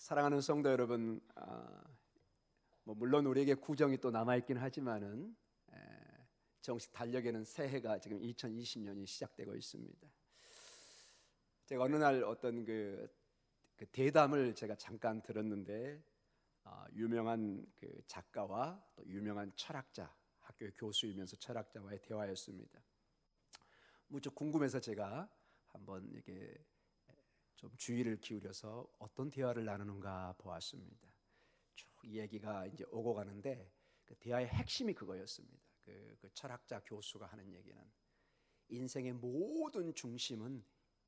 사랑하는 성도 여러분, 물론 우리에게 구정이 또 남아있긴 하지만은 정식 달력에는 새해가 지금 2020년이 시작되고 있습니다. 제가 어느 날 어떤 그 대담을 제가 잠깐 들었는데, 유명한 그 작가와 또 유명한 철학자, 학교 교수이면서 철학자와의 대화였습니다. 무척 궁금해서 제가 한번 이렇게 좀 주의를 기울여서 어떤 대화를 나누는가 보았습니다. 쭉 얘기가 이제 오고 가는데 그 대화의 핵심이 그거였습니다. 그 철학자 교수가 하는 얘기는 인생의 모든 중심은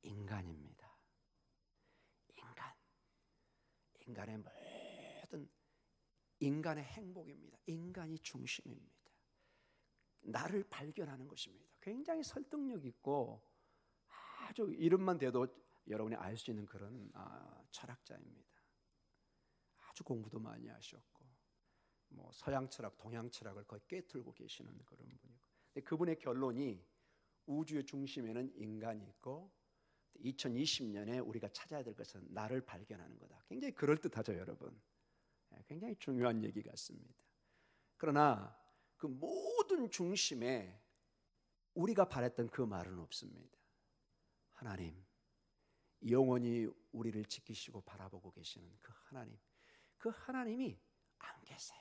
인간입니다. 인간의 모든 인간의 행복입니다. 인간이 중심입니다. 나를 발견하는 것입니다. 굉장히 설득력 있고 아주 이름만 대도 여러분이 알 수 있는 그런 철학자입니다. 아주 공부도 많이 하셨고 서양 철학, 동양 철학을 거의 꿰뚫고 계시는 그런 분이고, 근데 그분의 결론이 우주의 중심에는 인간이 있고 2020년에 우리가 찾아야 될 것은 나를 발견하는 거다. 굉장히 그럴듯하죠, 여러분. 굉장히 중요한 얘기 같습니다. 그러나 그 모든 중심에 우리가 바랬던 그 말은 없습니다. 하나님, 영원히 우리를 지키시고 바라보고 계시는 그 하나님, 그 하나님이 안 계세요.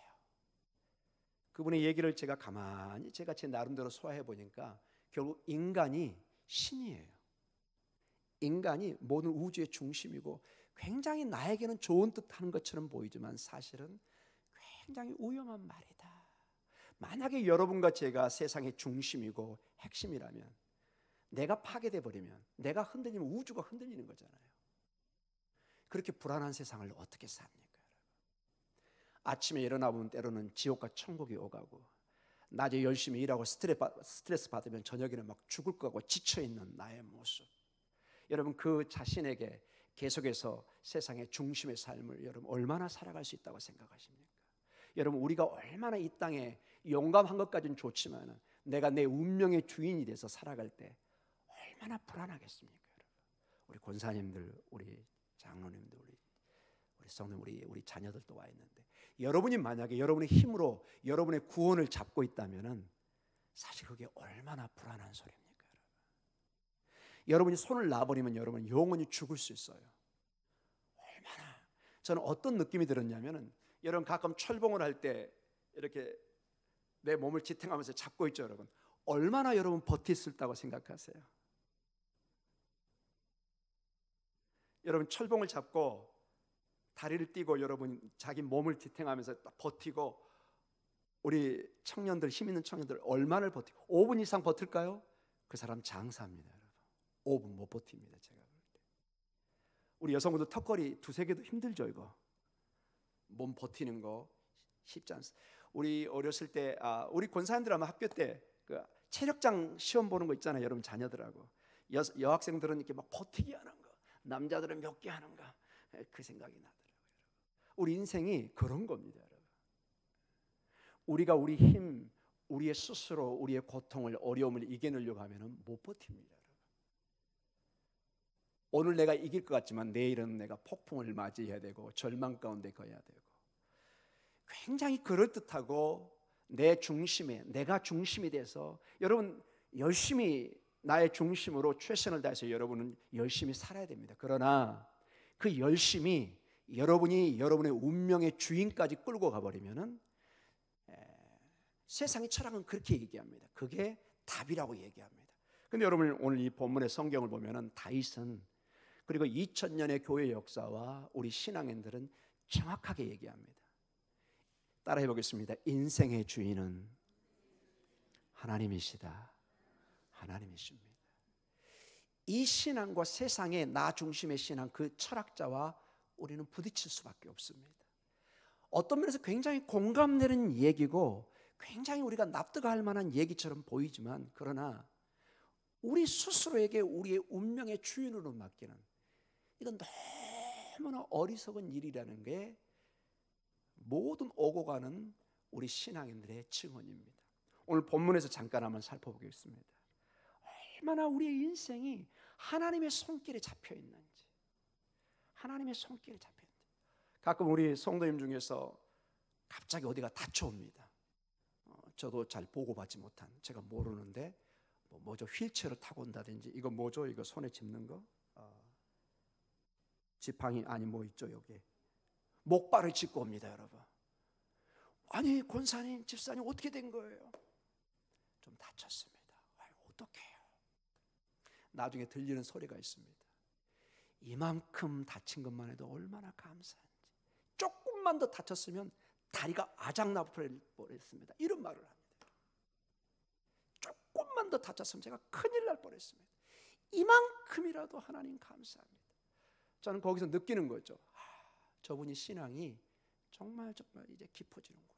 그분의 얘기를 제가 가만히 제 나름대로 소화해 보니까 결국 인간이 신이에요. 인간이 모든 우주의 중심이고 굉장히 나에게는 좋은 뜻하는 것처럼 보이지만 사실은 굉장히 위험한 말이다. 만약에 여러분과 제가 세상의 중심이고 핵심이라면, 내가 파괴돼 버리면, 내가 흔들리면 우주가 흔들리는 거잖아요. 그렇게 불안한 세상을 어떻게 삽니까, 여러분? 아침에 일어나 보면 때로는 지옥과 천국이 오가고, 낮에 열심히 일하고 스트레스 받으면 저녁에는 막 죽을 것 같고 지쳐 있는 나의 모습. 여러분, 그 자신에게 계속해서 세상의 중심의 삶을 여러분 얼마나 살아갈 수 있다고 생각하십니까? 여러분, 우리가 얼마나 이 땅에 용감한 것까지는 좋지만 내가 내 운명의 주인이 돼서 살아갈 때 얼마나 불안하겠습니까, 여러분? 우리 권사님들, 우리 장로님들, 우리 성도, 우리 자녀들도 와 있는데, 여러분이 만약에 여러분의 힘으로 여러분의 구원을 잡고 있다면은 사실 그게 얼마나 불안한 소리입니까, 여러분? 여러분이 손을 놔버리면 여러분은 영원히 죽을 수 있어요. 얼마나 저는 어떤 느낌이 들었냐면은, 여러분 가끔 철봉을 할 때 이렇게 내 몸을 지탱하면서 잡고 있죠, 여러분. 얼마나 여러분 버틸 수 있다고 생각하세요? 여러분 철봉을 잡고 다리를 띄고 여러분 자기 몸을 지탱하면서 버티고, 우리 청년들, 힘 있는 청년들 얼마나 버티고 5분 이상 버틸까요? 그 사람 장사입니다, 여러분. 5분 못 버팁니다, 제가 볼 때. 우리 여성분들 턱걸이 두세 개도 힘들죠, 이거. 몸 버티는 거 쉽지 않습니다. 우리 어렸을 때 우리 권사님들 아마 학교 때 그 체력장 시험 보는 거 있잖아요, 여러분 자녀들하고. 여학생들은 이렇게 막 버티기 하는 거, 남자들은 몇 개 하는가, 그 생각이 나더라고요. 우리 인생이 그런 겁니다, 여러분. 우리가 우리 힘, 우리의 스스로 우리의 고통을, 어려움을 이겨내려고 하면은 못 버팁니다, 여러분. 오늘 내가 이길 것 같지만 내일은 내가 폭풍을 맞이해야 되고 절망 가운데 가야 되고, 굉장히 그럴듯하고 내 중심에, 내가 중심이 돼서 여러분 열심히 나의 중심으로 최선을 다해서 여러분은 열심히 살아야 됩니다. 그러나 그 열심이 여러분이 여러분의 운명의 주인까지 끌고 가버리면은, 세상의 철학은 그렇게 얘기합니다. 그게 답이라고 얘기합니다. 근데 여러분 오늘 이 본문의 성경을 보면은 다윗은, 그리고 2000년의 교회 역사와 우리 신앙인들은 정확하게 얘기합니다. 따라해 보겠습니다. 인생의 주인은 하나님이시다. 하나님이십니다. 이 신앙과 세상의 나 중심의 신앙, 그 철학자와 우리는 부딪힐 수밖에 없습니다. 어떤 면에서 굉장히 공감되는 얘기고 굉장히 우리가 납득할 만한 얘기처럼 보이지만, 그러나 우리 스스로에게 우리의 운명의 주인으로 맡기는, 이건 너무나 어리석은 일이라는 게 모든 오고 가는 우리 신앙인들의 증언입니다. 오늘 본문에서 잠깐 한번 살펴보겠습니다. 얼마나 우리의 인생이 하나님의 손길에 잡혀 있는지, 하나님의 손길에 잡혀 있는지. 가끔 우리 성도님 중에서 갑자기 어디가 다쳐옵니다. 저도 잘 보고받지 못한, 제가 모르는데 뭐죠? 휠체어를 타고 온다든지, 이거 뭐죠? 이거 손에 짚는 거? 지팡이 아니 뭐 있죠? 여기 목발을 짚고 옵니다, 여러분. 아니 권사님, 집사님 어떻게 된 거예요? 좀 다쳤습니다. 어떡해요? 나중에 들리는 소리가 있습니다. 이만큼 다친 것만 해도 얼마나 감사한지. 조금만 더 다쳤으면 다리가 아작나버릴 뻔했습니다. 이런 말을 합니다. 조금만 더 다쳤으면 제가 큰일 날 뻔했습니다. 이만큼이라도 하나님 감사합니다. 저는 거기서 느끼는 거죠. 저분이 신앙이 정말 이제 깊어지는구나.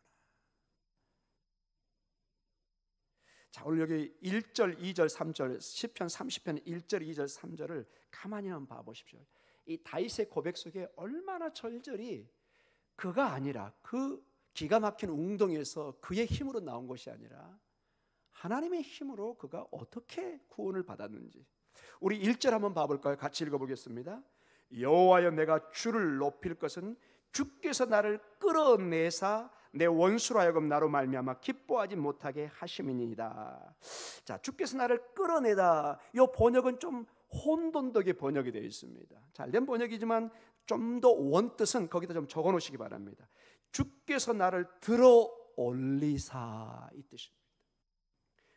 자, 오늘 여기 1절, 2절, 3절 시편 30편 1절, 2절, 3절을 가만히 한번 봐보십시오. 이 다윗의 고백 속에 얼마나 절절히 그가 아니라, 그 기가 막힌 웅덩이에서 그의 힘으로 나온 것이 아니라 하나님의 힘으로 그가 어떻게 구원을 받았는지. 우리 1절 한번 봐볼까요? 같이 읽어보겠습니다. 여호와여, 내가 주를 높일 것은 주께서 나를 끌어내사 내 원수로 하여금 나로 말미암아 기뻐하지 못하게 하심이니이다. 자, 주께서 나를 끌어내다. 이 번역은 좀 혼돈되게 번역이 되어 있습니다. 잘된 번역이지만 좀 더 원뜻은 거기다 좀 적어 놓으시기 바랍니다. 주께서 나를 들어 올리사, 이 뜻입니다.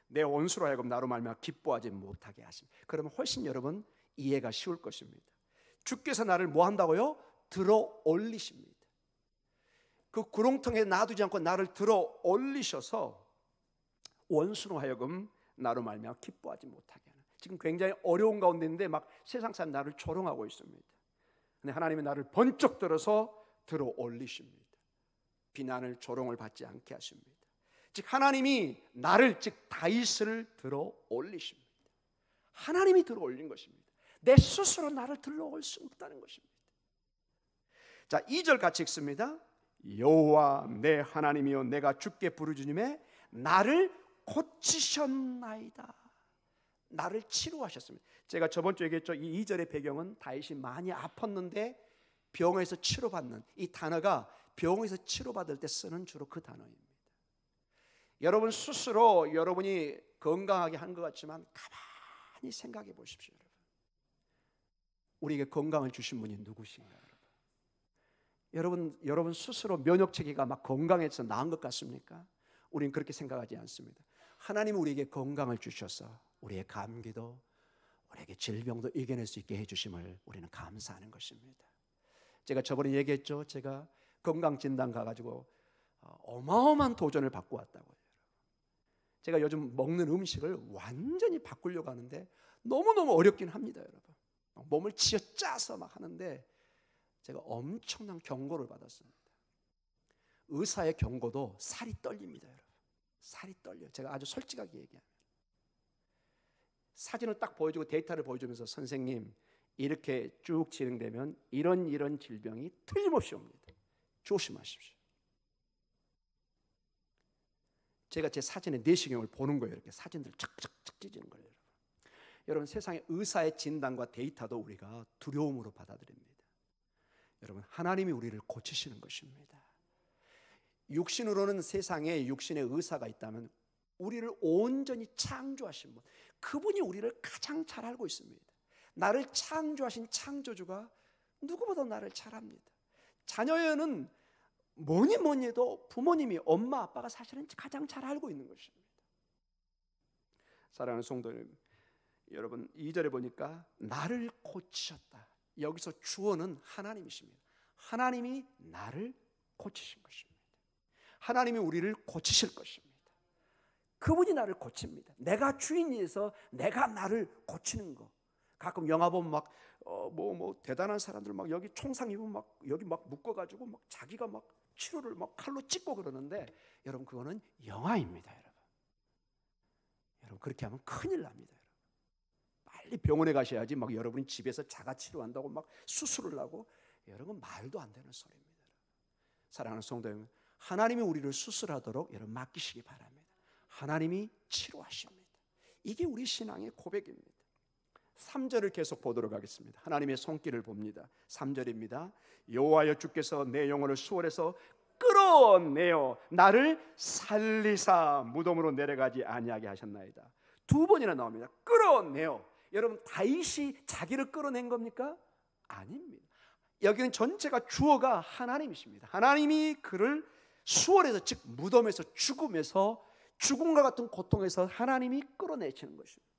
내 원수로 하여금 나로 말미암아 기뻐하지 못하게 하심. 그러면 훨씬 여러분 이해가 쉬울 것입니다. 주께서 나를 뭐 한다고요? 들어 올리십니다. 그 구렁텅이에 놔두지 않고 나를 들어 올리셔서 원수로 하여금 나로 말미암아 기뻐하지 못하게 하는. 지금 굉장히 어려운 가운데 있는데 막 세상 사람 나를 조롱하고 있습니다. 근데 하나님이 나를 번쩍 들어서 들어 올리십니다. 비난을, 조롱을 받지 않게 하십니다. 즉 하나님이 나를, 즉 다윗을 들어 올리십니다. 하나님이 들어 올린 것입니다. 내 스스로 나를 들어 올 수 없다는 것입니다. 자, 2절 같이 읽습니다. 여호와 내 하나님이여, 내가 주께 부르짖음에 나를 고치셨나이다. 나를 치료하셨습니다. 제가 저번 주에 얘기했죠. 이 2절의 배경은 다윗이 많이 아팠는데 병에서 치료받는, 이 단어가 병에서 치료받을 때 쓰는 주로 그 단어입니다. 여러분 스스로 여러분이 건강하게 한 것 같지만 가만히 생각해 보십시오. 우리에게 건강을 주신 분이 누구신가요? 여러분 스스로 면역체계가 막 건강해서 나은 것 같습니까? 우리는 그렇게 생각하지 않습니다. 하나님은 우리에게 건강을 주셔서 우리의 감기도, 우리에게 질병도 이겨낼 수 있게 해주심을 우리는 감사하는 것입니다. 제가 저번에 얘기했죠. 제가 건강진단 가가지고 어마어마한 도전을 받고 왔다고요. 제가 요즘 먹는 음식을 완전히 바꾸려고 하는데 너무너무 어렵긴 합니다, 여러분. 몸을 쥐어짜서 막 하는데 제가 엄청난 경고를 받았습니다. 의사의 경고도 살이 떨립니다, 여러분. 살이 떨려요. 제가 아주 솔직하게 얘기합니다. 사진을 딱 보여주고 데이터를 보여주면서 선생님, 이렇게 쭉 진행되면 이런 질병이 틀림없이 옵니다. 조심하십시오. 제가 제 사진의 내시경을 보는 거예요. 이렇게 사진들 착착착 찢는 거예요. 여러분 세상의 의사의 진단과 데이터도 우리가 두려움으로 받아들입니다. 여러분 하나님이 우리를 고치시는 것입니다. 육신으로는 세상에 육신의 의사가 있다면 우리를 온전히 창조하신 분, 그분이 우리를 가장 잘 알고 있습니다. 나를 창조하신 창조주가 누구보다 나를 잘 압니다. 자녀는 뭐니 해도 부모님이, 엄마 아빠가 사실은 가장 잘 알고 있는 것입니다. 사랑하는 성도님, 여러분 2절에 보니까 나를 고치셨다. 여기서 주어는 하나님이십니다. 하나님이 나를 고치신 것입니다. 하나님이 우리를 고치실 것입니다. 그분이 나를 고칩니다. 내가 주인이어서 내가 나를 고치는 거. 가끔 영화 보면 막 대단한 사람들 막 여기 총상 입으면 막 여기 막 묶어가지고 막 자기가 막 치료를 막 칼로 찢고 그러는데, 여러분 그거는 영화입니다, 여러분. 여러분 그렇게 하면 큰일 납니다, 여러분. 빨리 병원에 가셔야지 막 여러분이 집에서 자가 치료한다고 막 수술을 하고, 여러분 말도 안 되는 소리입니다. 사랑하는 성도 여러분, 하나님이 우리를 수술하도록 여러분 맡기시기 바랍니다. 하나님이 치료하십니다. 이게 우리 신앙의 고백입니다. 3절을 계속 보도록 하겠습니다. 하나님의 손길을 봅니다. 3절입니다. 여호와여 주께서 내 영혼을 수월해서 끌어내어 나를 살리사 무덤으로 내려가지 아니하게 하셨나이다. 두 번이나 나옵니다. 끌어내어. 여러분, 다윗이 자기를 끌어낸 겁니까? 아닙니다. 여기는 전체가 주어가 하나님이십니다. 하나님이 그를 수월해서, 즉 무덤에서, 죽음에서, 죽음과 같은 고통에서 하나님이 끌어내시는 것입니다.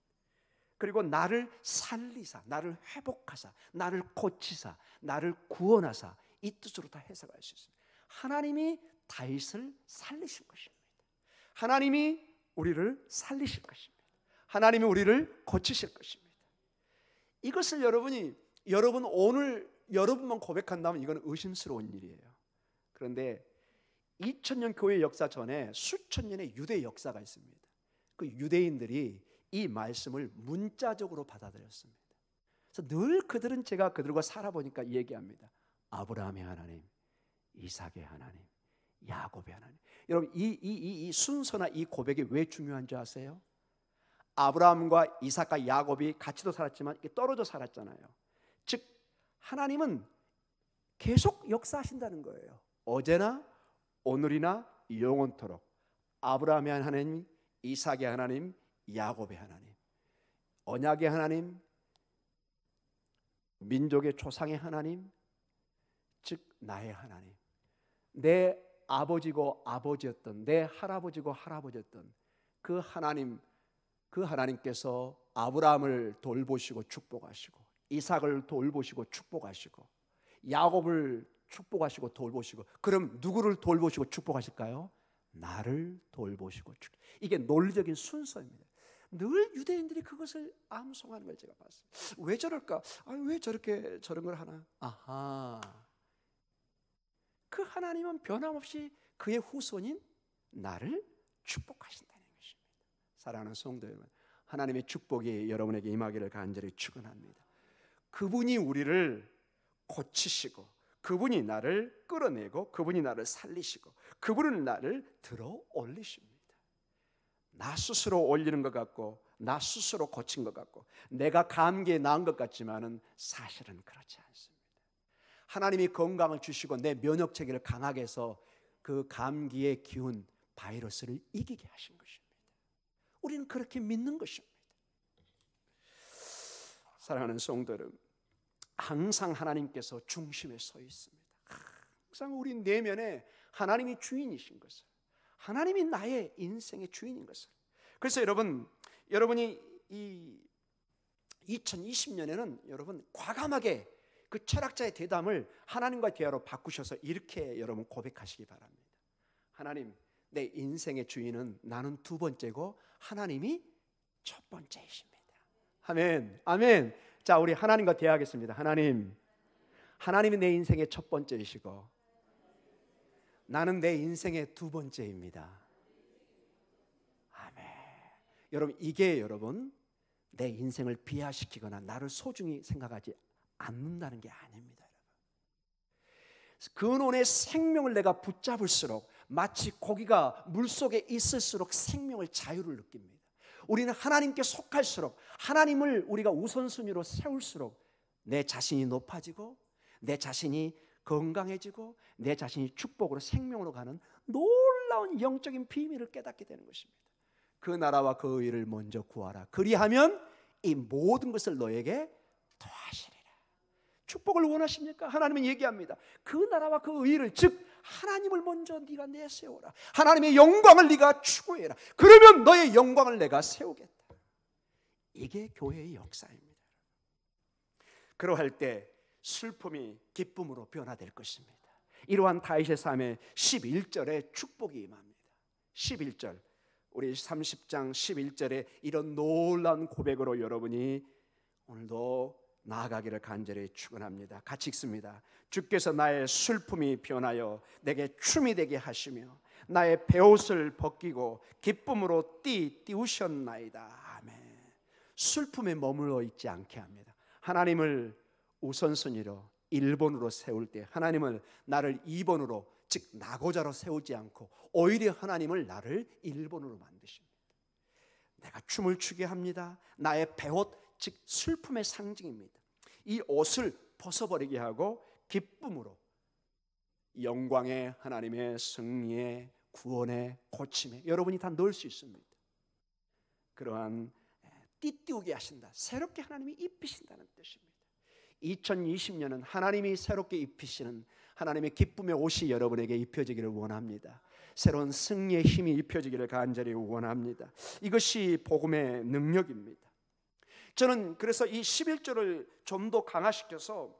그리고 나를 살리사, 나를 회복하사, 나를 고치사, 나를 구원하사, 이 뜻으로 다 해석할 수 있습니다. 하나님이 다윗을 살리실 것입니다. 하나님이 우리를 살리실 것입니다. 하나님이 우리를 고치실 것입니다. 이것을 여러분 오늘 여러분만 고백한다면 이건 의심스러운 일이에요. 그런데 2000년 교회 역사 전에 수천 년의 유대 역사가 있습니다. 그 유대인들이 이 말씀을 문자적으로 받아들였습니다. 그래서 늘 그들은, 제가 그들과 살아보니까 얘기합니다. 아브라함의 하나님, 이삭의 하나님, 야곱의 하나님. 여러분, 이 순서나 이 고백이 왜 중요한 줄 아세요? 아브라함과 이삭과 야곱이 같이도 살았지만 떨어져 살았잖아요. 즉 하나님은 계속 역사하신다는 거예요. 어제나 오늘이나 영원토록. 아브라함의 하나님, 이삭의 하나님, 야곱의 하나님, 언약의 하나님, 민족의 조상의 하나님, 즉 나의 하나님. 내 아버지고 아버지였던, 내 할아버지고 할아버지였던 그 하나님, 그 하나님께서 아브라함을 돌보시고 축복하시고, 이삭을 돌보시고 축복하시고, 야곱을 축복하시고 돌보시고, 그럼 누구를 돌보시고 축복하실까요? 나를 돌보시고 축복. 이게 논리적인 순서입니다. 늘 유대인들이 그것을 암송하는 걸 제가 봤어요. 왜 저럴까? 왜 저렇게 저런 걸 하나? 아하, 그 하나님은 변함없이 그의 후손인 나를 축복하신다는 것입니다. 사랑하는 성도 여러분, 하나님의 축복이 여러분에게 임하기를 간절히 축원합니다. 그분이 우리를 고치시고, 그분이 나를 끌어내고, 그분이 나를 살리시고, 그분은 나를 들어 올리십니다. 나 스스로 올리는 것 같고, 나 스스로 고친 것 같고, 내가 감기에 나은 것 같지만은 사실은 그렇지 않습니다. 하나님이 건강을 주시고 내 면역 체계를 강하게 해서 그 감기의 기운, 바이러스를 이기게 하신 것입니다. 우리는 그렇게 믿는 것입니다. 사랑하는 성도 여러분, 항상 하나님께서 중심에 서 있습니다. 항상 우리 내면에 하나님이 주인이신 것을, 하나님이 나의 인생의 주인인 것을. 그래서 여러분이 이 2020년에는 여러분 과감하게 그 철학자의 대담을 하나님과 대화로 바꾸셔서 이렇게 여러분 고백하시기 바랍니다. 하나님, 내 인생의 주인은 나는 두 번째고 하나님이 첫 번째이십니다. 아멘, 아멘. 자, 우리 하나님과 대화하겠습니다. 하나님이 내 인생의 첫 번째이시고 나는 내 인생의 두 번째입니다. 아멘. 여러분, 이게 여러분 내 인생을 비하시키거나 나를 소중히 생각하지 않는다는 게 아닙니다. 근원의 생명을 내가 붙잡을수록 마치 고기가 물속에 있을수록 생명을, 자유를 느낍니다. 우리는 하나님께 속할수록, 하나님을 우리가 우선순위로 세울수록 내 자신이 높아지고, 내 자신이 건강해지고, 내 자신이 축복으로, 생명으로 가는 놀라운 영적인 비밀을 깨닫게 되는 것입니다. 그 나라와 그 의를 먼저 구하라. 그리하면 이 모든 것을 너에게 더하시리라. 축복을 원하십니까? 하나님은 얘기합니다. 그 나라와 그 의를, 즉 하나님을 먼저 네가 내세워라. 하나님의 영광을 네가 추구해라. 그러면 너의 영광을 내가 세우겠다. 이게 교회의 역사입니다. 그러할 때 슬픔이 기쁨으로 변화될 것입니다. 이러한 다윗의 삶에 11절에 축복이 임합니다. 11절, 우리 30장 11절에 이런 놀라운 고백으로 여러분이 오늘도 나아가기를 간절히 축원합니다. 같이 읽습니다. 주께서 나의 슬픔이 변하여 내게 춤이 되게 하시며 나의 베옷을 벗기고 기쁨으로 띄우셨나이다. 아멘. 슬픔에 머물러 있지 않게 합니다. 하나님을 우선순위로 1번으로 세울 때 하나님을 나를 2번으로, 즉 나고자로 세우지 않고 오히려 하나님을 나를 1번으로 만드십니다. 내가 춤을 추게 합니다. 나의 베옷 즉 슬픔의 상징입니다. 이 옷을 벗어버리게 하고 기쁨으로 영광의 하나님의 승리의 구원의 고침에 여러분이 다 넣을 수 있습니다. 그러한 띠띠우게 하신다, 새롭게 하나님이 입히신다는 뜻입니다. 2020년은 하나님이 새롭게 입히시는 하나님의 기쁨의 옷이 여러분에게 입혀지기를 원합니다. 새로운 승리의 힘이 입혀지기를 간절히 원합니다. 이것이 복음의 능력입니다. 저는 그래서 이 11절을 좀 더 강화시켜서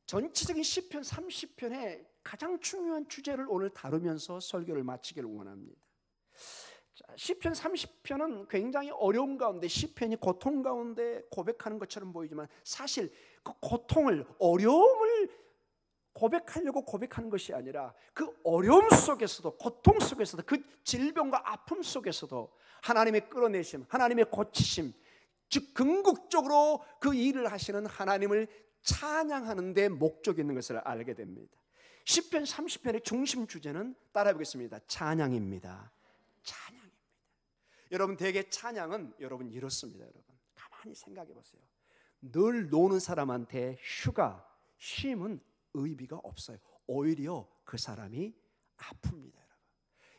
전체적인 시편 30편의 가장 중요한 주제를 오늘 다루면서 설교를 마치기를 원합니다. 시편 30편은 굉장히 어려운 가운데, 시편이 고통 가운데 고백하는 것처럼 보이지만 사실 그 고통을, 어려움을 고백하려고 고백하는 것이 아니라 그 어려움 속에서도, 고통 속에서도, 그 질병과 아픔 속에서도 하나님의 끌어내심, 하나님의 고치심, 즉 궁극적으로 그 일을 하시는 하나님을 찬양하는 데 목적이 있는 것을 알게 됩니다. 시편 30편의 중심 주제는 따라해보겠습니다. 찬양입니다. 찬양입니다. 여러분, 대개 찬양은 여러분 이렇습니다. 여러분 가만히 생각해 보세요. 늘 노는 사람한테 휴가, 쉼은 의미가 없어요. 오히려 그 사람이 아픕니다.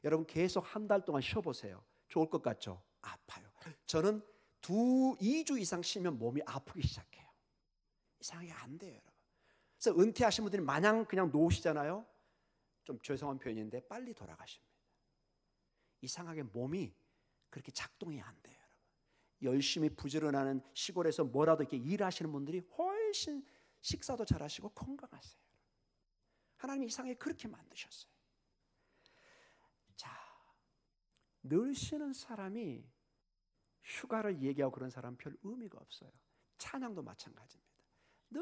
여러분 계속 한 달 동안 쉬어보세요. 좋을 것 같죠? 아파요. 저는 2주 이상 쉬면 몸이 아프기 시작해요. 이상하게 안 돼요, 여러분. 그래서 은퇴하신 분들이 마냥 그냥 놓으시잖아요. 좀 죄송한 표현인데 빨리 돌아가십니다. 이상하게 몸이 그렇게 작동이 안 돼요, 여러분. 열심히 부지런하는 시골에서 뭐라도 이렇게 일하시는 분들이 훨씬 식사도 잘하시고 건강하세요. 하나님이 이상하게 그렇게 만드셨어요. 자, 늘 쉬는 사람이 휴가를 얘기하고 그런 사람 별 의미가 없어요. 찬양도 마찬가지입니다. 늘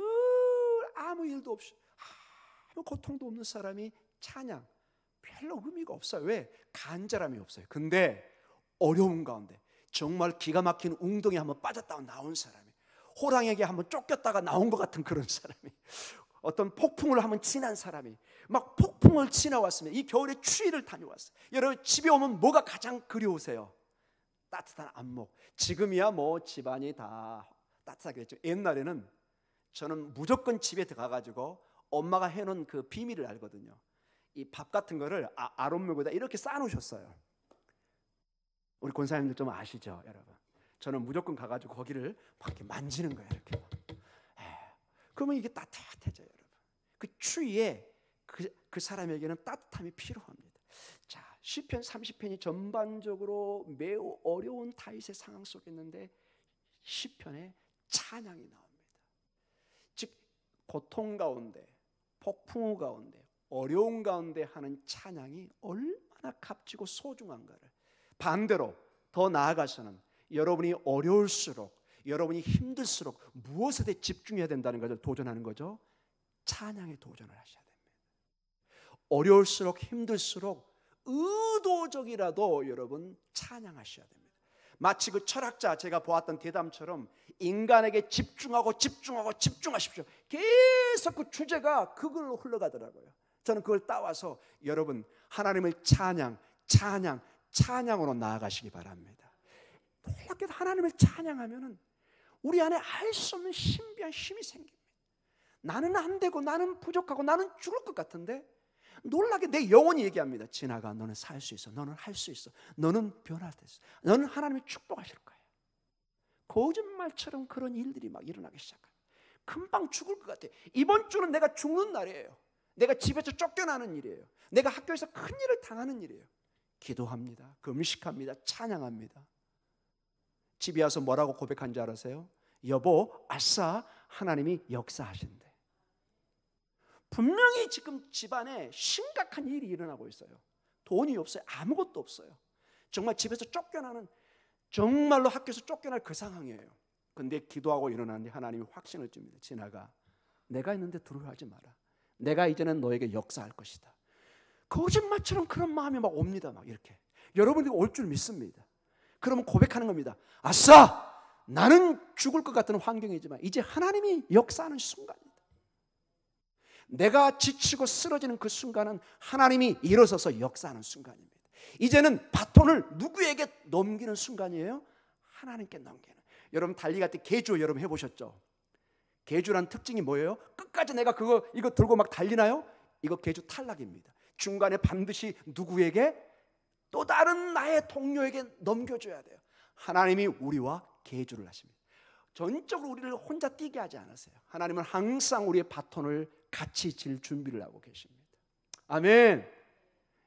아무 일도 없이, 아무 고통도 없는 사람이 찬양 별로 의미가 없어요. 왜? 간절함이 없어요. 근데 어려운 가운데 정말 기가 막힌 웅덩이에 한번 빠졌다가 나온 사람이, 호랑이에게 한번 쫓겼다가 나온 것 같은 그런 사람이, 어떤 폭풍을 한번 지난 사람이 막 폭풍을 지나왔습니다. 이 겨울에 추위를 다녀왔어요. 여러분 집에 오면 뭐가 가장 그리우세요? 따뜻한 안목. 지금이야 뭐 집안이 다 따뜻하겠죠. 옛날에는 저는 무조건 집에 들어가가지고 엄마가 해놓은 그 비밀을 알거든요. 이 밥 같은 거를 아랫목에다 이렇게 쌓아놓으셨어요. 우리 권사님들 좀 아시죠, 여러분? 저는 무조건 가가지고 거기를 막 이렇게 만지는 거예요, 이렇게. 그러면 이게 따뜻해져요, 여러분. 그 추위에 그 사람에게는 따뜻함이 필요합니다. 자, 시편 30편이 전반적으로 매우 어려운 다윗의 상황 속에 있는데 시편에 찬양이 나옵니다. 즉 고통 가운데, 폭풍우 가운데, 어려운 가운데 하는 찬양이 얼마나 값지고 소중한가를, 반대로 더 나아가서는 여러분이 어려울수록, 여러분이 힘들수록 무엇에 대해 집중해야 된다는 것을 도전하는 거죠. 찬양에 도전을 하셔야 됩니다. 어려울수록, 힘들수록 의도적이라도 여러분 찬양하셔야 됩니다. 마치 그 철학자, 제가 보았던 대담처럼 인간에게 집중하십시오. 계속 그 주제가 그걸로 흘러가더라고요. 저는 그걸 따와서 여러분 하나님을 찬양으로 나아가시기 바랍니다. 놀랍게도 하나님을 찬양하면은 우리 안에 알 수 없는 신비한 힘이 생깁니다. 나는 안 되고, 나는 부족하고, 나는 죽을 것 같은데 놀라게 내 영혼이 얘기합니다. 지나가, 너는 살 수 있어. 너는 할 수 있어. 너는 변할 수 있어. 너는 하나님이 축복하실 거예요. 거짓말처럼 그런 일들이 막 일어나기 시작해요. 금방 죽을 것 같아요. 이번 주는 내가 죽는 날이에요. 내가 집에서 쫓겨나는 일이에요. 내가 학교에서 큰일을 당하는 일이에요. 기도합니다. 금식합니다. 찬양합니다. 집에 와서 뭐라고 고백한 줄 알아세요? 여보, 아싸, 하나님이 역사하신대. 분명히 지금 집안에 심각한 일이 일어나고 있어요. 돈이 없어요. 아무것도 없어요. 정말 집에서 쫓겨나는, 정말로 학교에서 쫓겨날 그 상황이에요. 근데 기도하고 일어나는데 하나님이 확신을 줍니다. 지나가. 내가 있는데 두려워하지 마라. 내가 이제는 너에게 역사할 것이다. 거짓말처럼 그런 마음이 막 옵니다. 막 이렇게. 여러분들이 올 줄 믿습니다. 그러면 고백하는 겁니다. 아싸! 나는 죽을 것 같은 환경이지만 이제 하나님이 역사하는 순간이다. 내가 지치고 쓰러지는 그 순간은 하나님이 일어서서 역사하는 순간입니다. 이제는 바톤을 누구에게 넘기는 순간이에요? 하나님께 넘기는. 여러분 달리기 할 때 계주 여러분 해보셨죠? 계주란 특징이 뭐예요? 끝까지 내가 이거 들고 막 달리나요? 이거 계주 탈락입니다. 중간에 반드시 누구에게? 또 다른 나의 동료에게 넘겨줘야 돼요. 하나님이 우리와 계주를 하십니다. 전적으로 우리를 혼자 뛰게 하지 않으세요. 하나님은 항상 우리의 바톤을 같이 질 준비를 하고 계십니다. 아멘.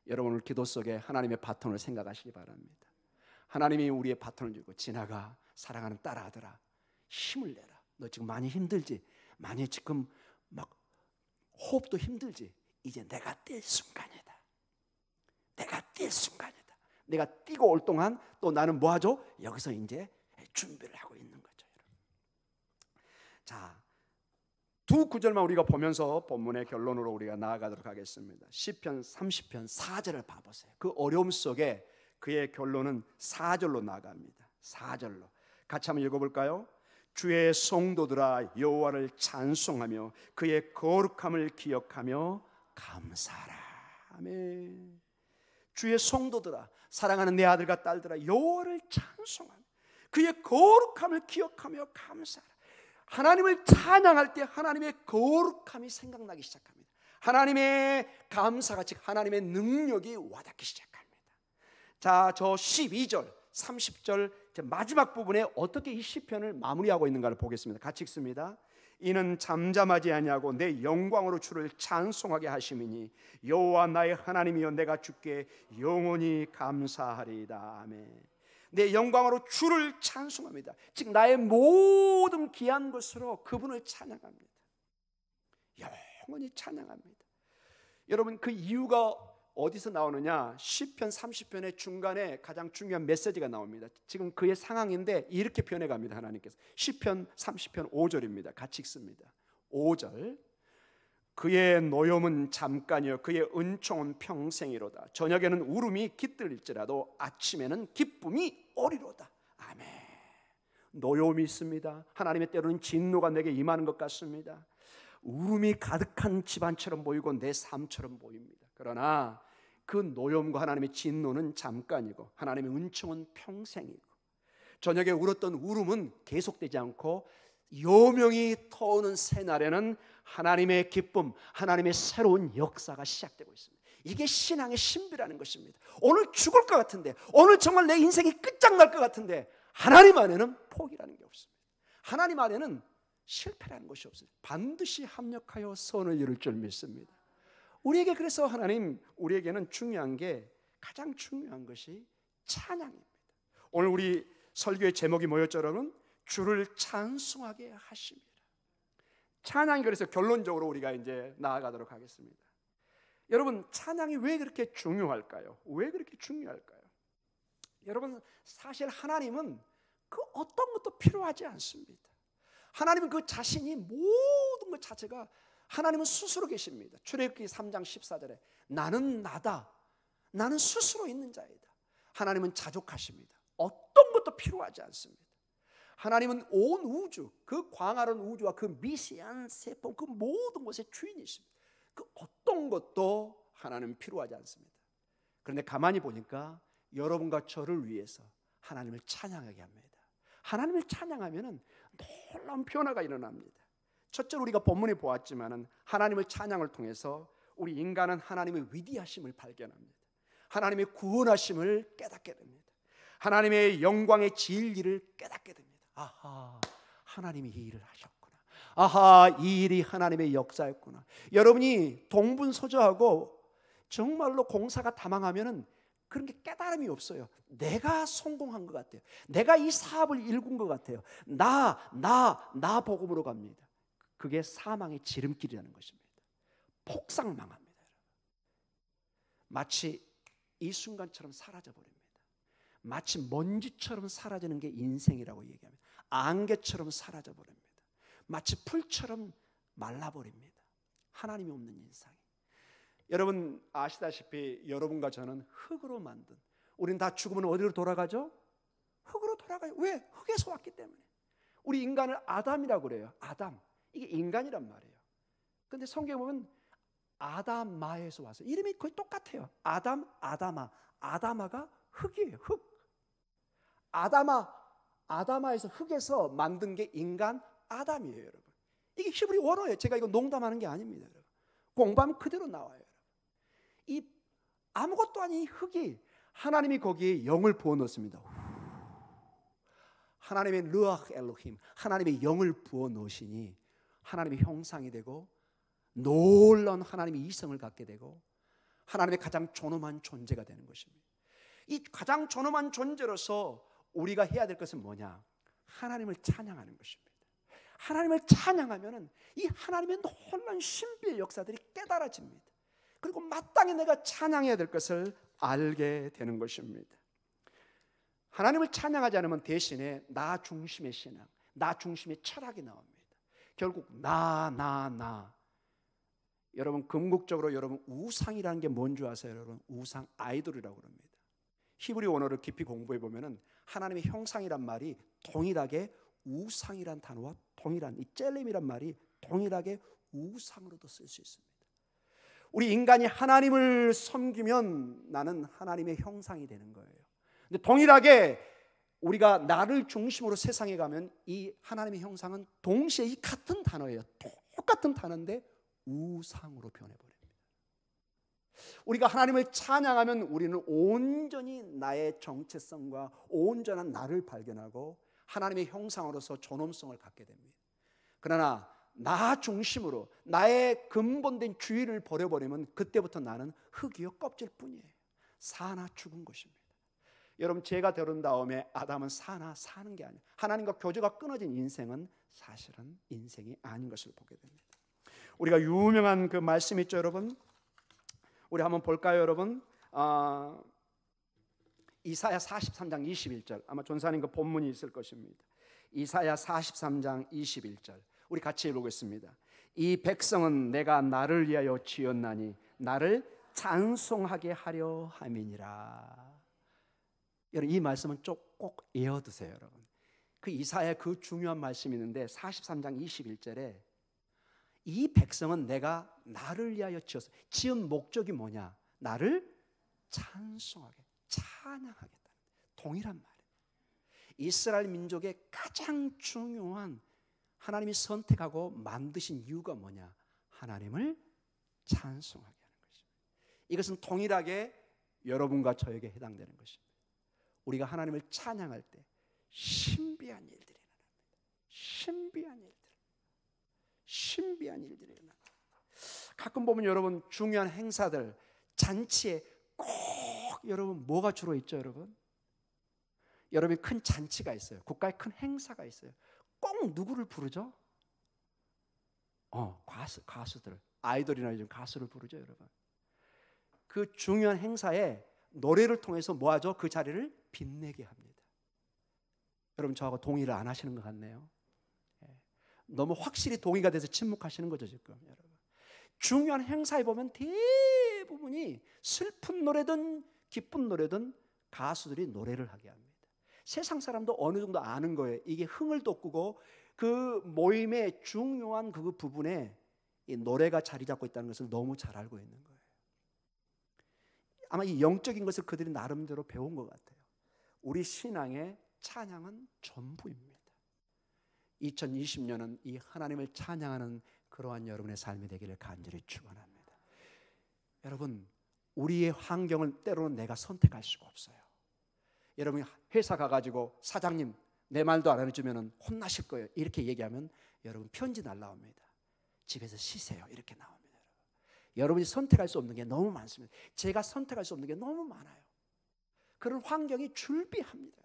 여러분 오늘 기도 속에 하나님의 바톤을 생각하시기 바랍니다. 하나님이 우리의 바톤을 주고 지나가. 사랑하는 딸 아들아, 힘을 내라. 너 지금 많이 힘들지? 많이 지금 막 호흡도 힘들지? 이제 내가 뛸 순간이다. 내가 뛸 순간이다. 내가 뛰고 올 동안 또 나는 뭐 하죠? 여기서 이제 준비를 하고 있는 거죠. 자, 두 구절만 우리가 보면서 본문의 결론으로 우리가 나아가도록 하겠습니다. 시편 30편 4절을 봐보세요. 그 어려움 속에 그의 결론은 4절로 나아갑니다. 4절로 같이 한번 읽어볼까요? 주의 성도들아 여호와를 찬송하며 그의 거룩함을 기억하며 감사하라. 아멘. 주의 성도들아, 사랑하는 내 아들과 딸들아, 여호와를 찬송하며 그의 거룩함을 기억하며 감사하라. 하나님을 찬양할 때 하나님의 거룩함이 생각나기 시작합니다. 하나님의 감사가, 즉 하나님의 능력이 와닿기 시작합니다. 자, 저 12절, 30절 마지막 부분에 어떻게 이 시편을 마무리하고 있는가를 보겠습니다. 같이 읽습니다. 이는 잠잠하지 아니하고 내 영광으로 주를 찬송하게 하심이니 여호와 나의 하나님이여 내가 주께 영원히 감사하리이다. 아멘. 내 영광으로 주를 찬송합니다. 즉 나의 모든 귀한 것으로 그분을 찬양합니다. 영원히 찬양합니다. 여러분 그 이유가 어디서 나오느냐? 시편 30편의 중간에 가장 중요한 메시지가 나옵니다. 지금 그의 상황인데 이렇게 변해갑니다. 하나님께서 시편 30편 5절입니다. 같이 읽습니다. 5절 그의 노염은 잠깐이요 그의 은총은 평생이로다. 저녁에는 울음이 깃들일지라도 아침에는 기쁨이 오리로다. 아멘. 노염이 있습니다. 하나님의 때로는 진노가 내게 임하는 것 같습니다. 울음이 가득한 집안처럼 보이고 내 삶처럼 보입니다. 그러나 그 노염과 하나님의 진노는 잠깐이고 하나님의 은총은 평생이고 저녁에 울었던 울음은 계속되지 않고 요명이 터오는 새날에는 하나님의 기쁨, 하나님의 새로운 역사가 시작되고 있습니다. 이게 신앙의 신비라는 것입니다. 오늘 죽을 것 같은데, 오늘 정말 내 인생이 끝장날 것 같은데 하나님 안에는 포기라는 게 없습니다. 하나님 안에는 실패라는 것이 없습니다. 반드시 합력하여 선을 이룰 줄 믿습니다. 우리에게 그래서 하나님, 우리에게는 중요한 게, 가장 중요한 것이 찬양입니다. 오늘 우리 설교의 제목이 뭐였죠, 여러분? 주를 찬송하게 하심이라. 찬양이 그래서 결론적으로 우리가 이제 나아가도록 하겠습니다. 여러분, 찬양이 왜 그렇게 중요할까요? 왜 그렇게 중요할까요? 여러분, 사실 하나님은 그 어떤 것도 필요하지 않습니다. 하나님은 그 자신이 모든 것 자체가 하나님은 스스로 계십니다. 출애굽기 3장 14절에 나는 나다. 나는 스스로 있는 자이다. 하나님은 자족하십니다. 어떤 것도 필요하지 않습니다. 하나님은 온 우주, 그 광활한 우주와 그 미세한 세포, 그 모든 것의 주인이십니다. 그 어떤 것도 하나님은 필요하지 않습니다. 그런데 가만히 보니까 여러분과 저를 위해서 하나님을 찬양하게 합니다. 하나님을 찬양하면 놀라운 변화가 일어납니다. 첫째로 우리가 본문에 보았지만은 하나님을 찬양을 통해서 우리 인간은 하나님의 위대하심을 발견합니다. 하나님의 구원하심을 깨닫게 됩니다. 하나님의 영광의 진리를 깨닫게 됩니다. 아하, 하나님이 이 일을 하셨구나. 아하, 이 일이 하나님의 역사였구나. 여러분이 동분서주하고 정말로 공사가 다망하면은 그런 게 깨달음이 없어요. 내가 성공한 것 같아요. 내가 이 사업을 일군 것 같아요. 나 복음으로 갑니다. 그게 사망의 지름길이라는 것입니다. 폭삭망합니다. 마치 이 순간처럼 사라져버립니다. 마치 먼지처럼 사라지는 게 인생이라고 얘기합니다. 안개처럼 사라져버립니다. 마치 풀처럼 말라버립니다. 하나님이 없는 인생. 여러분 아시다시피 여러분과 저는 흙으로 만든, 우리는 다 죽으면 어디로 돌아가죠? 흙으로 돌아가요. 왜? 흙에서 왔기 때문에. 우리 인간을 아담이라고 그래요. 아담. 이게 인간이란 말이에요. 그런데 성경에 보면 아담마에서 와서 이름이 거의 똑같아요. 아담, 아다마. 아다마가 흙이에요. 흙. 아다마, 아담아에서 흙에서 만든 게 인간 아담이에요, 여러분. 이게 히브리 원어예요. 제가 이거 농담하는 게 아닙니다, 여러분. 공부하면 그대로 나와요, 여러분. 이 아무것도 아닌 흙이 하나님이 거기에 영을 부어 넣습니다. 하나님의 르아흐 엘로힘, 하나님의 영을 부어 넣으시니 하나님의 형상이 되고 놀라운 하나님의 이성을 갖게 되고 하나님의 가장 존엄한 존재가 되는 것입니다. 이 가장 존엄한 존재로서 우리가 해야 될 것은 뭐냐? 하나님을 찬양하는 것입니다. 하나님을 찬양하면은 이 하나님의 놀라운 신비의 역사들이 깨달아집니다. 그리고 마땅히 내가 찬양해야 될 것을 알게 되는 것입니다. 하나님을 찬양하지 않으면 대신에 나 중심의 신앙, 나 중심의 철학이 나옵니다. 결국 나. 여러분 궁극적으로 여러분 우상이라는 게 뭔지 아세요? 여러분 우상 아이돌이라고 합니다. 히브리 원어를 깊이 공부해 보면은 하나님의 형상이란 말이 동일하게 우상이란 단어와 동일한 이 젤렘이란 말이 동일하게 우상으로도 쓸 수 있습니다. 우리 인간이 하나님을 섬기면 나는 하나님의 형상이 되는 거예요. 근데 동일하게 우리가 나를 중심으로 세상에 가면 이 하나님의 형상은 동시에 이 같은 단어예요. 똑같은 단어인데 우상으로 변해버립니다. 우리가 하나님을 찬양하면 우리는 온전히 나의 정체성과 온전한 나를 발견하고 하나님의 형상으로서 존엄성을 갖게 됩니다. 그러나 나 중심으로 나의 근본된 주의를 버려버리면 그때부터 나는 흙이요 껍질 뿐이에요. 사나 죽은 것입니다. 여러분 죄가 들어온 다음에 아담은 사나 사는 게 아니에요. 하나님과 교제가 끊어진 인생은 사실은 인생이 아닌 것을 보게 됩니다. 우리가 유명한 그 말씀 있죠, 여러분. 우리 한번 볼까요, 여러분? 이사야 43장 21절. 아마 전사님 그 본문이 있을 것입니다. 이사야 43장 21절. 우리 같이 읽어보겠습니다. 이 백성은 내가 나를 위하여 지었나니 나를 찬송하게 하려 함이니라. 여러분 이 말씀은 꼭 외워두세요, 여러분. 그 이사야 그 중요한 말씀이 있는데 43장 21절에 이 백성은 내가 나를 위하여 지었어. 지은 목적이 뭐냐? 나를 찬송하게, 찬양하겠다. 동일한 말이에요. 이스라엘 민족의 가장 중요한 하나님이 선택하고 만드신 이유가 뭐냐? 하나님을 찬송하게 하는 것입니다. 이것은 동일하게 여러분과 저에게 해당되는 것입니다. 우리가 하나님을 찬양할 때 신비한 일들이 일어납니다. 신비한 일들이 일어납니다. 가끔 보면 여러분 중요한 행사들, 잔치에 꼭 여러분 뭐가 주로 있죠, 여러분? 여러분이 큰 잔치가 있어요. 국가의 큰 행사가 있어요. 꼭 누구를 부르죠? 가수들, 아이돌이나 요즘 가수를 부르죠, 여러분. 그 중요한 행사에 노래를 통해서 뭐 하죠? 그 자리를 빛내게 합니다. 여러분 저하고 동의를 안 하시는 것 같네요. 너무 확실히 동의가 돼서 침묵하시는 거죠, 지금. 여러분. 중요한 행사에 보면 대부분이 슬픈 노래든 기쁜 노래든 가수들이 노래를 하게 합니다. 세상 사람도 어느 정도 아는 거예요. 이게 흥을 돋구고 그 모임의 중요한 그 부분에 이 노래가 자리 잡고 있다는 것을 너무 잘 알고 있는 거예요. 아마 이 영적인 것을 그들이 나름대로 배운 것 같아요. 우리 신앙의 찬양은 전부입니다. 2020년은 이 하나님을 찬양하는 그러한 여러분의 삶이 되기를 간절히 축원합니다. 여러분, 우리의 환경을 때로는 내가 선택할 수가 없어요. 여러분이 회사 가가지고 사장님 내 말도 안 해주면 혼나실 거예요. 이렇게 얘기하면 여러분 편지 날라옵니다. 집에서 쉬세요. 이렇게 나옵니다. 여러분이 선택할 수 없는 게 너무 많습니다. 제가 선택할 수 없는 게 너무 많아요. 그런 환경이 줄비합니다.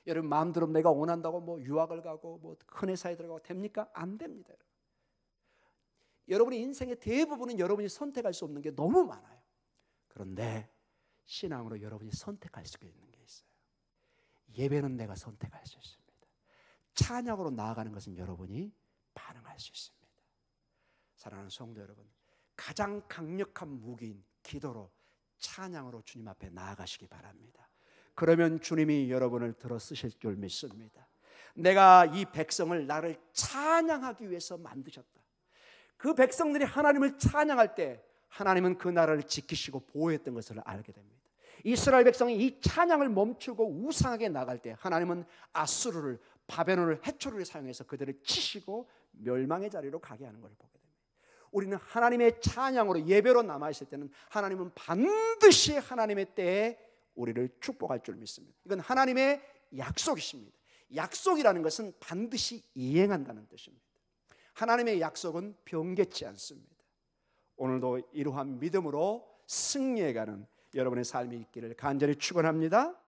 여러분 마음대로 내가 원한다고 뭐 유학을 가고 뭐 큰 회사에 들어가고 됩니까? 안 됩니다. 여러분의 인생의 대부분은 여러분이 선택할 수 없는 게 너무 많아요. 그런데 신앙으로 여러분이 선택할 수 있는 게 있어요. 예배는 내가 선택할 수 있습니다. 찬양으로 나아가는 것은 여러분이 반응할 수 있습니다. 사랑하는 성도 여러분, 가장 강력한 무기인 기도로 찬양으로 주님 앞에 나아가시기 바랍니다. 그러면 주님이 여러분을 들어 쓰실 줄 믿습니다. 내가 이 백성을 나를 찬양하기 위해서 만드셨다. 그 백성들이 하나님을 찬양할 때 하나님은 그 나라를 지키시고 보호했던 것을 알게 됩니다. 이스라엘 백성이 이 찬양을 멈추고 우상하게 나갈 때 하나님은 아수르를, 바벨론을, 해초를 사용해서 그들을 치시고 멸망의 자리로 가게 하는 걸 보게 됩니다. 우리는 하나님의 찬양으로 예배로 남아있을 때는 하나님은 반드시 하나님의 때에 우리를 축복할 줄 믿습니다. 이건 하나님의 약속이십니다. 약속이라는 것은 반드시 이행한다는 뜻입니다. 하나님의 약속은 변개치 않습니다. 오늘도 이러한 믿음으로 승리해가는 여러분의 삶이 있기를 간절히 축원합니다.